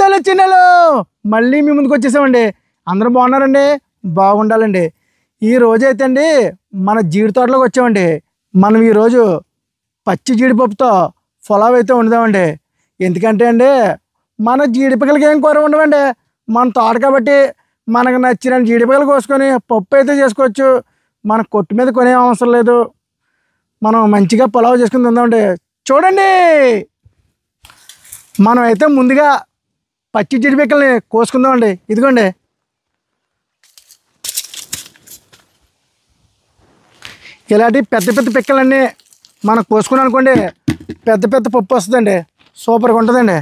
పెద్దలు చిన్నలు మళ్ళీ మీ ముందుకు వచ్చేసామండి. అందరూ బాగున్నారండి? బాగుండాలండి. ఈ రోజు అయితే అండి మన జీడి తోటలోకి వచ్చామండి. మనం ఈరోజు పచ్చి జీడిపప్పుతో పులావ్ అయితే వండుదామండి. ఎందుకంటే అండి మన జీడిపక్కలకి ఏం కూర ఉండవండి. మన తోట కాబట్టి మనకు నచ్చిన జీడిపక్కలు కోసుకొని పప్పు అయితే చేసుకోవచ్చు. మన కొట్టు మీద కొనే అవసరం లేదు. మనం మంచిగా పులావ్ చేసుకుని తిందామండి. చూడండి, మనం అయితే ముందుగా పచ్చి జీడిపక్కల్ని కోసుకుందామండి. ఇదిగోండి, ఇలాంటి పెద్ద పెద్ద పిక్కలన్నీ మనం కోసుకున్నాం అనుకోండి, పెద్ద పెద్ద పప్పు వస్తుందండి. సూపర్గా ఉంటుందండి.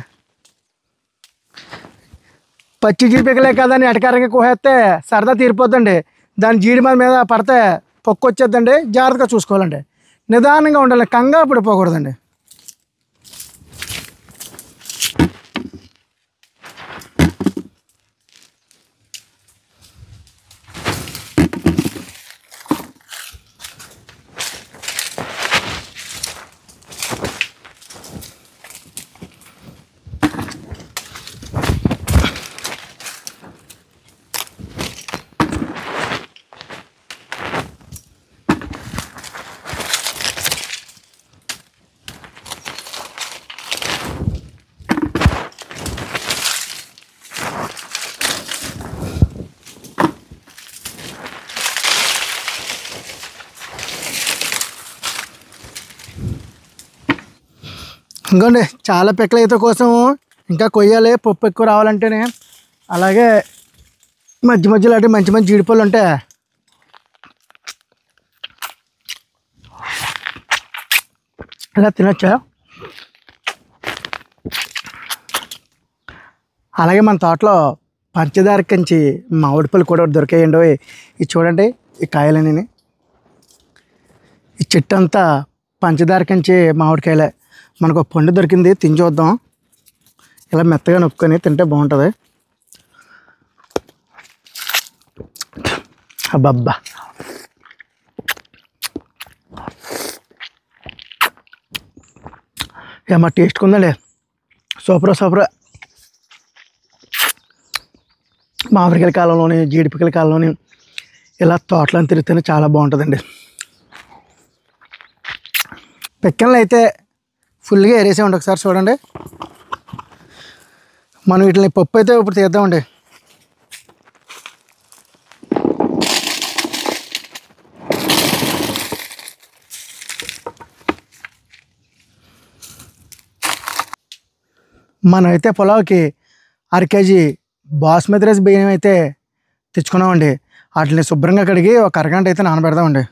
పచ్చి జీడిపిక్కలే కదని ఎటకారంగా కోసేస్తే సరదా తీరిపోద్దండి. దాని జీడి మీద పడితే పొక్కు వచ్చేద్దండి. జాగ్రత్తగా చూసుకోవాలండి. నిదానంగా ఉండాలి, కంగారు పడిపోకూడదండి. ఇంకోండి, చాలా పిక్కలు అయితే కోసం ఇంకా కొయ్యాలి పప్పు ఎక్కువ రావాలంటేనే. అలాగే మధ్య మధ్యలో అంటే మంచి మంచి జీడిపళ్ళు ఉంటాయి, ఇలా తినొచ్చా. అలాగే మన తోటలో పంచదార కంచి మామిడి పళ్ళు కూడా దొరికాయండి. ఇది చూడండి, ఈ కాయలన్నీ, ఈ చెట్టు అంతా పంచదార కంచి మామిడికాయలే. మనకు ఒక పండు దొరికింది, తిని చూద్దాం. ఇలా మెత్తగా నొక్కుని తింటే బాగుంటుంది. అబ్బబ్బా, ఏమా టేస్ట్గా ఉందండి. Super super. మామిడికాయల కాలంలోని జీడిపిక్కల కాలంలోని ఇలా తోటలను తిరిగితేనే చాలా బాగుంటుందండి. పిక్కలను అయితే ఫుల్గా ఏరేసామండి. ఒకసారి చూడండి, మనం వీటిని పప్పు అయితే ఇప్పుడు తీద్దామండి. మనం అయితే పులావ్కి 1/2 కేజీ బాస్మతి రైస్ బియ్యం అయితే తెచ్చుకున్నామండి. వాటిని శుభ్రంగా కడిగి ఒక అరగంట అయితే నానబెడదామండి.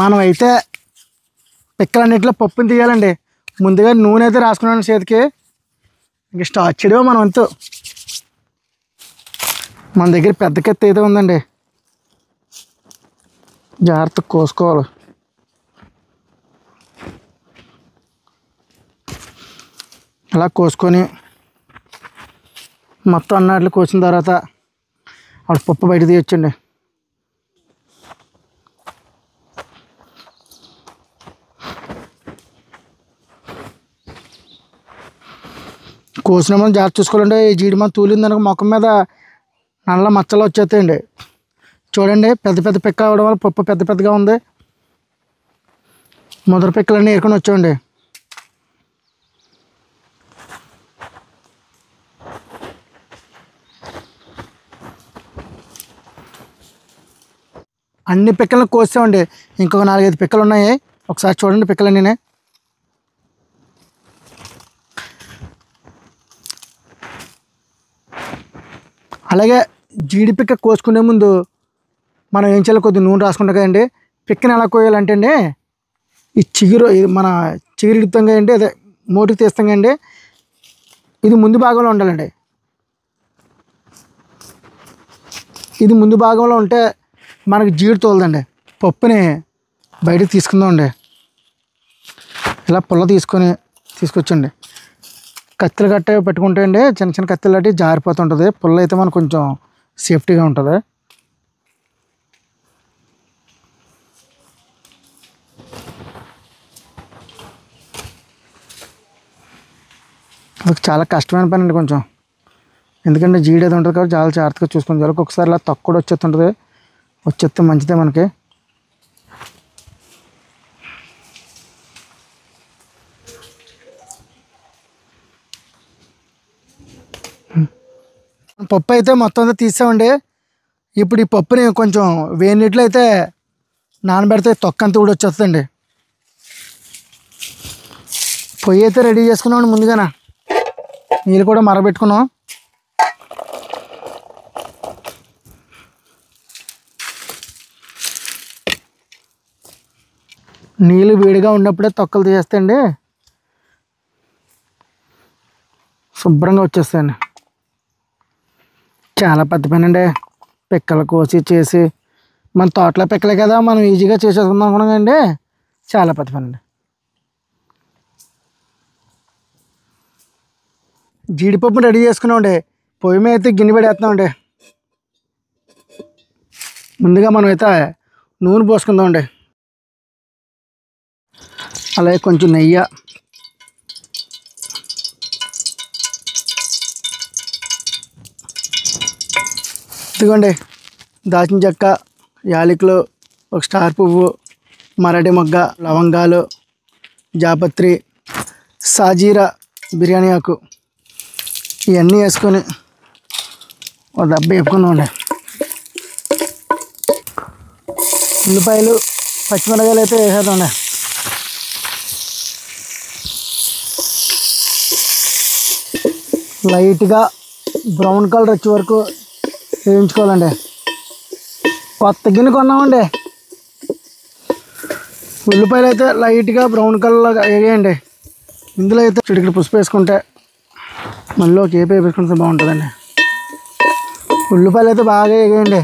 మనం అయితే పిక్కలన్నింటిలో పప్పుని తీయాలండి. ముందుగా నూనె అయితే రాసుకున్నాను చేతికి. ఇంక స్టార్ట్ చేయడమే మనం వంతు. మన దగ్గర పెద్ద కత్తి అయితే ఉందండి, జాగ్రత్తగా కోసుకోవాలి. అలా కోసుకొని మొత్తం అన్నట్లు కోసిన తర్వాత అక్కడ పప్పు బయట తీయొచ్చండి. కోసిన మనం జాగ్రత్త చూసుకోవాలండి. ఈ జీడి మన తూలిందనుక మొఖం మీద నల్ల మచ్చలు వచ్చేస్తాయండి. చూడండి, పెద్ద పెద్ద పిక్క అవడం వల్ల పప్పు పెద్ద పెద్దగా ఉంది. ముద్ర పిక్కలన్నీ ఏరుకొని వచ్చామండి. అన్ని పిక్కలను కోసామండి. ఇంకొక 4-5 పిక్కలు ఉన్నాయి. ఒకసారి చూడండి పిక్కలన్నీ. అలాగే జీడిపిక్క కోసుకునే ముందు మనం ఏం చేయాలి, కొద్దిగా నూనె రాసుకుంటాం కదండి. పిక్కని ఎలా కోయాలంటే అండి, ఈ చిగురు మన చిగురు ఇడుతాం కదండి, అదే మోటికి తీస్తాం కదండి, ఇది ముందు భాగంలో ఉండాలండి. ఇది ముందు భాగంలో ఉంటే మనకి జీడి తోలదండి. పప్పుని బయటకు తీసుకుందామండి. ఇలా పుల్ల తీసుకొచ్చండి. కత్తిలు గట్ట పెట్టుకుంటే అండి చిన్న చిన్న కత్తిలు లాంటి జారిపోతుంటుంది. పుల్ల అయితే మనకు కొంచెం సేఫ్టీగా ఉంటుంది. అది చాలా కష్టమైన పని అండి కొంచెం, ఎందుకంటే జీడి అది ఉంటుంది కాబట్టి చాలా జాగ్రత్తగా చూసుకొని చేయాలి. ఒక్కొక్కసారి ఇలా తక్కువ కూడా వచ్చేస్తుంటుంది. వచ్చేస్తే మంచిదే మనకి. పప్పు అయితే మొత్తం అంతా తీసామండి. ఇప్పుడు ఈ పప్పుని కొంచెం వేడి నీటిలో అయితే నానబెడితే తొక్కంతా కూడా వచ్చేస్తుందండి. పొయ్యి అయితే రెడీ చేసుకున్నామండి ముందుగానే. నీళ్ళు కూడా మరగబెట్టుకున్నాం. నీళ్ళు వేడిగా ఉన్నప్పుడే తొక్కలు తీసేస్తాయండి, శుభ్రంగా వచ్చేస్తాయండి. చాలా పెద్ద పని అండి, పిక్కలు కోసి చేసి. మన తోటలో పిక్కలే కదా, మనం ఈజీగా చేసేసుకుందాం అనుకున్నాం అండి. చాలా పెద్ద పని అండి. జీడిపప్పుని రెడీ చేసుకున్నామండి. పొయ్యి మీద అయితే గిన్నె పెడేస్తున్నామండి. ముందుగా మనం అయితే నూనె పోసుకుందామండి. అలాగే కొంచెం నెయ్యి, ఇదిగోండి దాల్చిన చెక్క, యాలకులు, ఒక స్టార్ పువ్వు, మరాఠీ మొగ్గ, లవంగాలు, జాపత్రి, సాజీరా, బిర్యానీ ఆకు ఇవన్నీ వేసుకొని ఒక దెబ్బ వేపుకుందామండి. ఉల్లిపాయలు, పచ్చిమిరకాయలు అయితే వేసేద్దామండి. లైట్గా బ్రౌన్ కలర్ వచ్చే వరకు వేయించుకోవాలండి. కొత్త గిన్నె కొన్నామండి. ఉల్లిపాయలు అయితే లైట్గా బ్రౌన్ కలర్గా వేయండి. ఇందులో అయితే చిటికెడు పసుపు వేసుకుంటే మళ్ళీ ఒక ఏపీ వేసుకుంటే బాగుంటుందండి. ఉల్లిపాయలు అయితే బాగా వేయండి.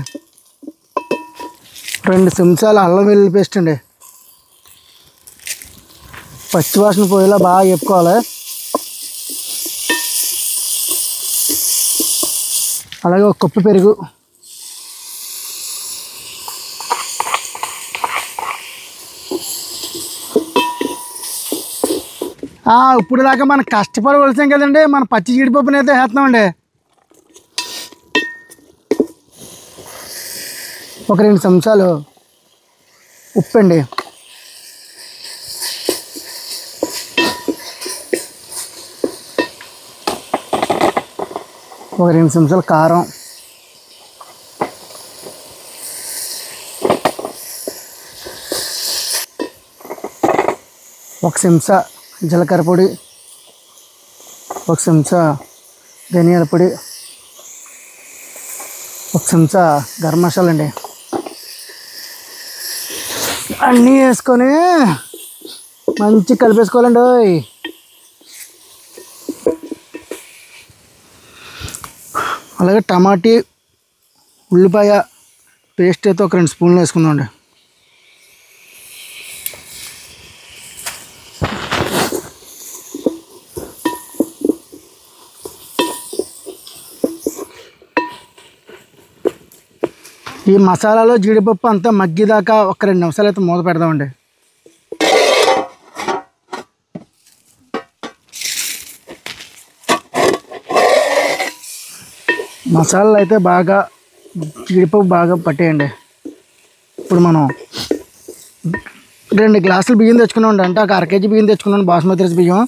2 చెంచాలు అల్లం వెల్లుల్లి పేస్ట్ అండి. పచ్చివాసన పోయేలా బాగా వేపుకోవాలి. అలాగే ఒక కప్పు పెరుగు, ఇప్పుడు దాకా మనం కష్టపడవలసాం కదండి, మన పచ్చి జీడిపప్పుని అయితే వేస్తున్నామండి. ఒక 2 చెంచాలు ఉప్పు అండి. ఒక 2 చెంచాలు కారం, ఒక చెంచా జీలకర్ర పొడి, ఒక చెంచా ధనియాల పొడి, ఒక చెంచా గరం మసాలా అండి. అన్నీ వేసుకొని మంచిగా కలిపేసుకోవాలండి. అలాగే టమాటీ, ఉల్లిపాయ పేస్ట్ అయితే ఒక 2 స్పూన్లు వేసుకుందామండి. ఈ మసాలాలో జీడిపప్పు అంతా మగ్గిదాకా ఒక 2 నిమిషాలు అయితే మూత పెడదామండి. మసాలాలు అయితే బాగా జీడిపప్పు బాగా పట్టేయండి. ఇప్పుడు మనం 2 గ్లాసులు బియ్యం తెచ్చుకున్నామండి. అంటే ఒక 1/2 కేజీ బియ్యం తెచ్చుకున్నాను, బాస్మతి రైస్ బియ్యం.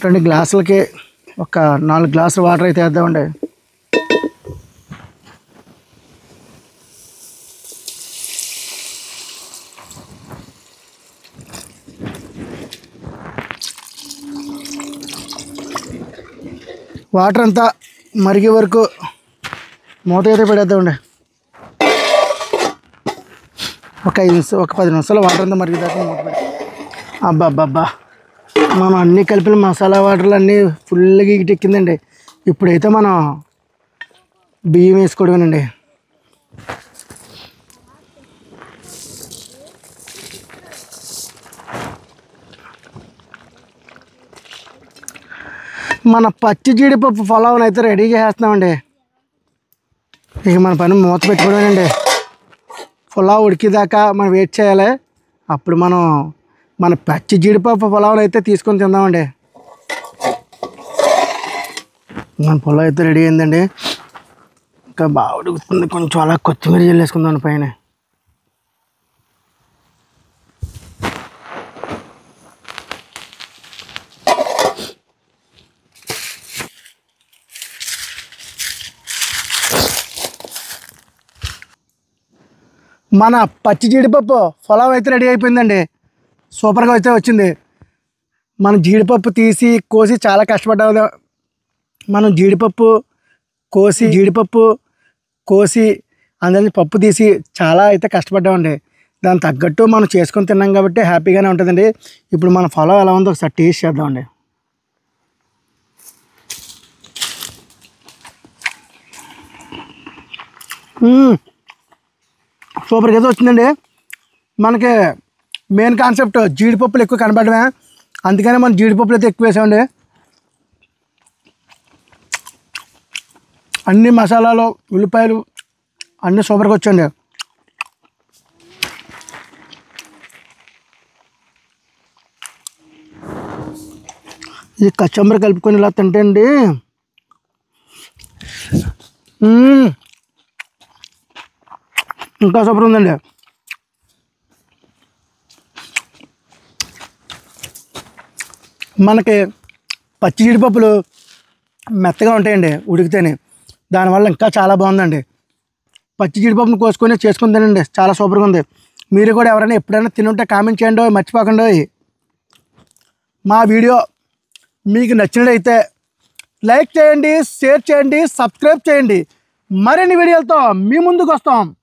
2 గ్లాసులకి ఒక 4 గ్లాసులు వాటర్ అయితే వేద్దామండి. వాటర్ అంతా మరిగే వరకు మూత అయితే పెడేద్దామండి. ఒక 10 నిమిషాలు వాటర్ అంతా మరిగేదాకా మూత పెట్టి. అబ్బా మనం అన్నీ కలిపిన మసాలా వాటర్లు అన్నీ ఫుల్గా ఎక్కిందండి. ఇప్పుడైతే మనం బియ్యం వేసుకోవడమేనండి. మన పచ్చి జీడిపప్పు పులావ్ని అయితే రెడీ చేసేస్తున్నామండి. ఇక మన పని మూత పెట్టుకోవడమేనండి. పులావ్ ఉడికేదాకా మనం వెయిట్ చేయాలి. అప్పుడు మనం మన పచ్చి జీడిపప్పు పులావ్ని అయితే తీసుకొని తిందామండి. మన పులావ్ అయితే రెడీ అయిందండి. ఇంకా బాగా ఉడుకుతుంది. కొంచెం అలా కొత్తిమీర చల్లేసుకుందాం పైన. మన పచ్చి జీడిపప్పు పులావ్ అయితే రెడీ అయిపోయిందండి. సూపర్గా అయితే వచ్చింది. మనం జీడిపప్పు తీసి కోసి చాలా కష్టపడ్డాము. మనం జీడిపప్పు కోసి అందులో పప్పు తీసి చాలా అయితే కష్టపడ్డామండి. దానికి తగ్గట్టు మనం చేసుకొని తిన్నాం కాబట్టి హ్యాపీగానే ఉంటుందండి. ఇప్పుడు మన పులావ్ ఎలా ఉందో ఒకసారి టేస్ట్ చేద్దామండి. సూపర్గా అయితే వచ్చిందండి. మనకి మెయిన్ కాన్సెప్ట్ జీడిపప్పులు ఎక్కువ కనపడమే, అందుకనే మనం జీడిపప్పులు అయితే ఎక్కువ వేసామండి. అన్ని మసాలాలు ఉల్లిపాయలు అన్నీ సూపర్గా వచ్చండి. ఈ కచ్చంబరి కలుపుకొని ఇలా తింటే అండి ఇంకా సూపర్ ఉందండి. మనకి పచ్చి జీడిపప్పులు మెత్తగా ఉంటాయండి ఉడికితేనే, దానివల్ల ఇంకా చాలా బాగుందండి. పచ్చి జీడిపప్పును కోసుకొని చేసుకుని తినండి, చాలా సూపర్గా ఉంది. మీరు కూడా ఎవరైనా ఎప్పుడైనా తినుంటే కామెంట్ చేయండి, మర్చిపోకండి. మా వీడియో మీకు నచ్చినట్లయితే లైక్ చేయండి, షేర్ చేయండి, సబ్స్క్రైబ్ చేయండి. మరిన్ని వీడియోలతో మీ ముందుకు వస్తాం.